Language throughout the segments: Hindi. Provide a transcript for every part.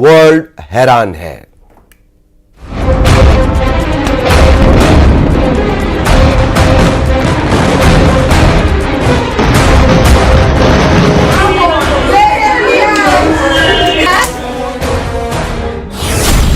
वर्ल्ड हैरान है।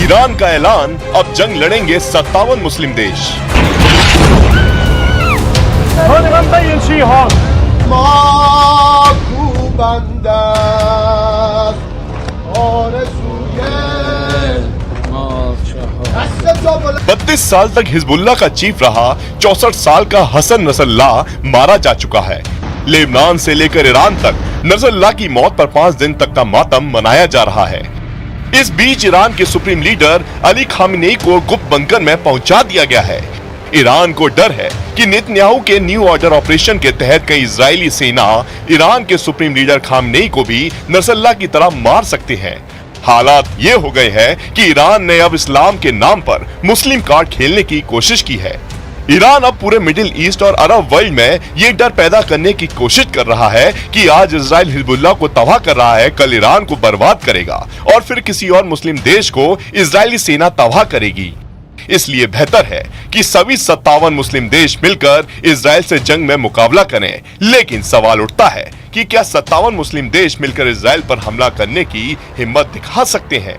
ईरान का ऐलान, अब जंग लड़ेंगे 57 मुस्लिम देश। बत्तीस साल तक हिजबुल्लाह का चीफ रहा 64 साल का हसन नसरल्लाह मारा जा चुका है। लेबनान से लेकर ईरान तक नसरल्लाह की मौत पर 5 दिन तक का मातम मनाया जा रहा है। इस बीच ईरान के सुप्रीम लीडर अली खामेनेई को गुप्त बंकर में पहुंचा दिया गया है। ईरान को डर है कि नेतन्याहू के न्यू ऑर्डर ऑपरेशन के तहत कई इजरायली सेना ईरान के सुप्रीम लीडर खामेनेई को भी नसरल्लाह की तरह मार सकते हैं। हालात ये हो गए हैं कि ईरान ने अब इस्लाम के नाम पर मुस्लिम कार्ड खेलने की कोशिश की है। ईरान अब पूरे मिडिल ईस्ट और अरब वर्ल्ड में ये डर पैदा करने की कोशिश कर रहा है कि आज इजराइल हिजबुल्लाह को तबाह कर रहा है, कल ईरान को बर्बाद करेगा और फिर किसी और मुस्लिम देश को इजरायली सेना तबाह करेगी। इसलिए बेहतर है कि सभी 57 मुस्लिम देश मिलकर इजराइल से जंग में मुकाबला करें। लेकिन सवाल उठता है कि क्या 57 मुस्लिम देश मिलकर इजराइल पर हमला करने की हिम्मत दिखा सकते हैं؟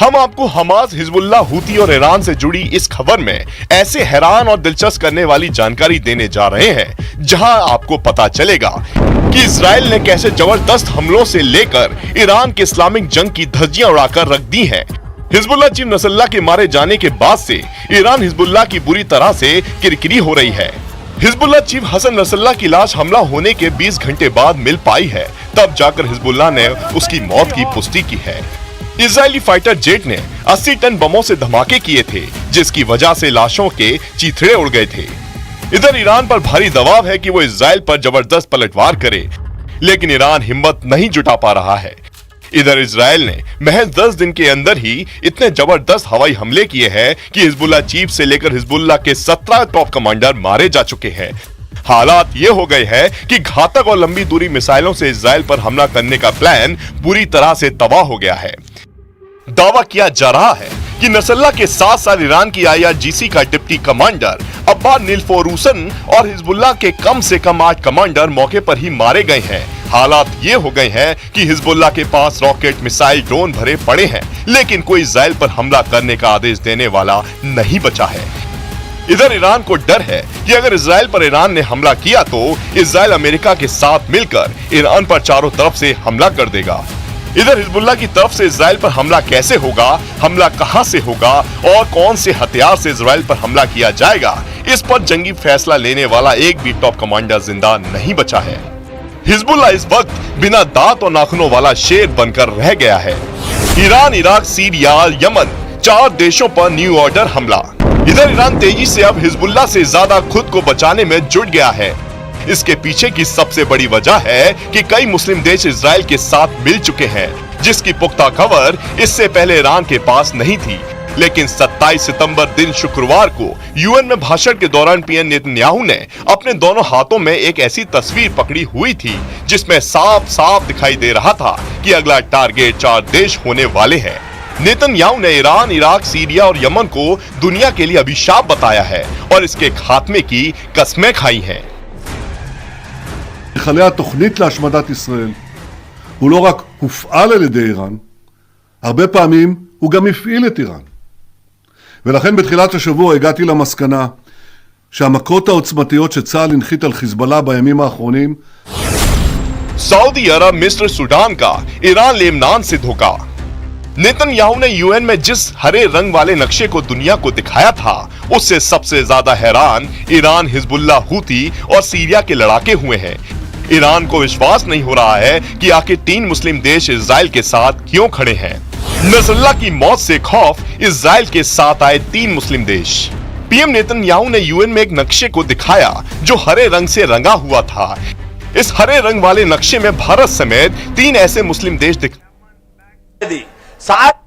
हम आपको हमास, हिजबुल्लाह, हूती और ईरान से जुड़ी इस खबर में ऐसे हैरान और दिलचस्प करने वाली जानकारी देने जा रहे हैं जहां आपको पता चलेगा कि इजराइल ने कैसे जबरदस्त हमलों से लेकर ईरान के इस्लामिक जंग की धज्जियां उड़ाकर रख दी हैं। हिजबुल्लाह चीफ नसरल्लाह के मारे जाने के बाद से ईरान हिजबुल्लाह की बुरी तरह से किरकिरी हो रही है। हिजबुल्लाह चीफ हसन नसरल्लाह की लाश हमला होने के 20 घंटे बाद मिल पाई है, तब जाकर हिजबुल्लाह ने उसकी मौत की पुष्टि की है। इजरायली फाइटर जेट ने 80 टन बमों से धमाके किए थे, जिसकी वजह से लाशों के चीथड़े उड़ गए थे। इधर ईरान पर भारी दबाव है कि वो इजराइल पर जबरदस्त पलटवार करे, लेकिन ईरान हिम्मत नहीं जुटा पा रहा है। इधर इजराइल ने महज 10 दिन के अंदर ही इतने जबरदस्त हवाई हमले किए हैं कि हिजबुल्लाह चीफ से लेकर हिजबुल्लाह के 17 टॉप कमांडर मारे जा चुके हैं। हालात ये हो गए हैं कि घातक और लंबी दूरी मिसाइलों से इजराइल पर हमला करने का प्लान पूरी तरह से तबाह हो गया है। दावा किया जा रहा है कि नसरल्लाह के साथ साथ ईरान की IRGC का डिप्टी कमांडर अब्बास निल्फोरूसन और हिजबुल्लाह के कम से कम 8 कमांडर मौके पर ही मारे गए हैं। हालात ये हो गए हैं कि हिजबुल्लाह के पास रॉकेट, मिसाइल, ड्रोन भरे पड़े हैं, लेकिन कोई इजराइल पर हमला करने का आदेश देने वाला नहीं बचा है। इधर ईरान को डर है कि अगर इजराइल पर ईरान ने हमला किया तो इजराइल अमेरिका के साथ मिलकर ईरान पर चारों तरफ से हमला कर देगा। इधर हिजबुल्लाह की तरफ से इजराइल पर हमला कैसे होगा, हमला कहां से होगा और कौन से हथियार से इजराइल पर हमला किया जाएगा, इस पर जंगी फैसला लेने वाला एक भी टॉप कमांडर जिंदा नहीं बचा है। हिजबुल्लाह इस वक्त बिना दांत और नाखूनों वाला शेर बनकर रह गया है। ईरान, इराक, सीरिया, यमन, 4 देशों पर न्यू ऑर्डर हमला। इधर ईरान तेजी से अब हिजबुल्लाह से ज्यादा खुद को बचाने में जुट गया है। इसके पीछे की सबसे बड़ी वजह है कि कई मुस्लिम देश इजराइल के साथ मिल चुके हैं, जिसकी पुख्ता खबर इससे पहले ईरान के पास नहीं थी। लेकिन 27 सितंबर दिन शुक्रवार को UN में भाषण के दौरान PM नेतन्याहू ने अपने दोनों हाथों में एक ऐसी तस्वीर पकड़ी हुई थी जिसमें साफ साफ दिखाई दे रहा था कि अगला टारगेट 4 देश होने वाले हैं। नेतन्याहू ने ईरान, इराक, सीरिया और यमन को दुनिया के लिए अभिशाप बताया है और इसके खात्मे की कस्में खाई हैं। מכלי התוכנית להשמדת ישראל הוא לא רק הופעל על ידי איראן, הרבה פעמים הוא גם הפעיל את איראן. ולכן בתחילת השבוע הגעתי למסקנה שהמכות העוצמתיות שצה"ל הנחית על חיזבאללה בימים האחרונים सऊदी अरब, मिस्र, सूडान का ईरान, लेबनान से धोखा। नेतन्याहू ने UN में जिस हरे रंग वाले नक्शे को दुनिया को दिखाया था, उससे सबसे ज्यादा हैरान ईरान, हिजबुल्लाह, हूती और सीरिया के लड़ाके हुए हैं। ईरान को विश्वास नहीं हो रहा है कि आखिर 3 मुस्लिम देश इजराइल के साथ क्यों खड़े हैं। नसरल्लाह की मौत से खौफ इजराइल के साथ आए 3 मुस्लिम देश। PM नेतन्याहू ने UN में एक नक्शे को दिखाया जो हरे रंग से रंगा हुआ था। इस हरे रंग वाले नक्शे में भारत समेत 3 ऐसे मुस्लिम देश दिख साथ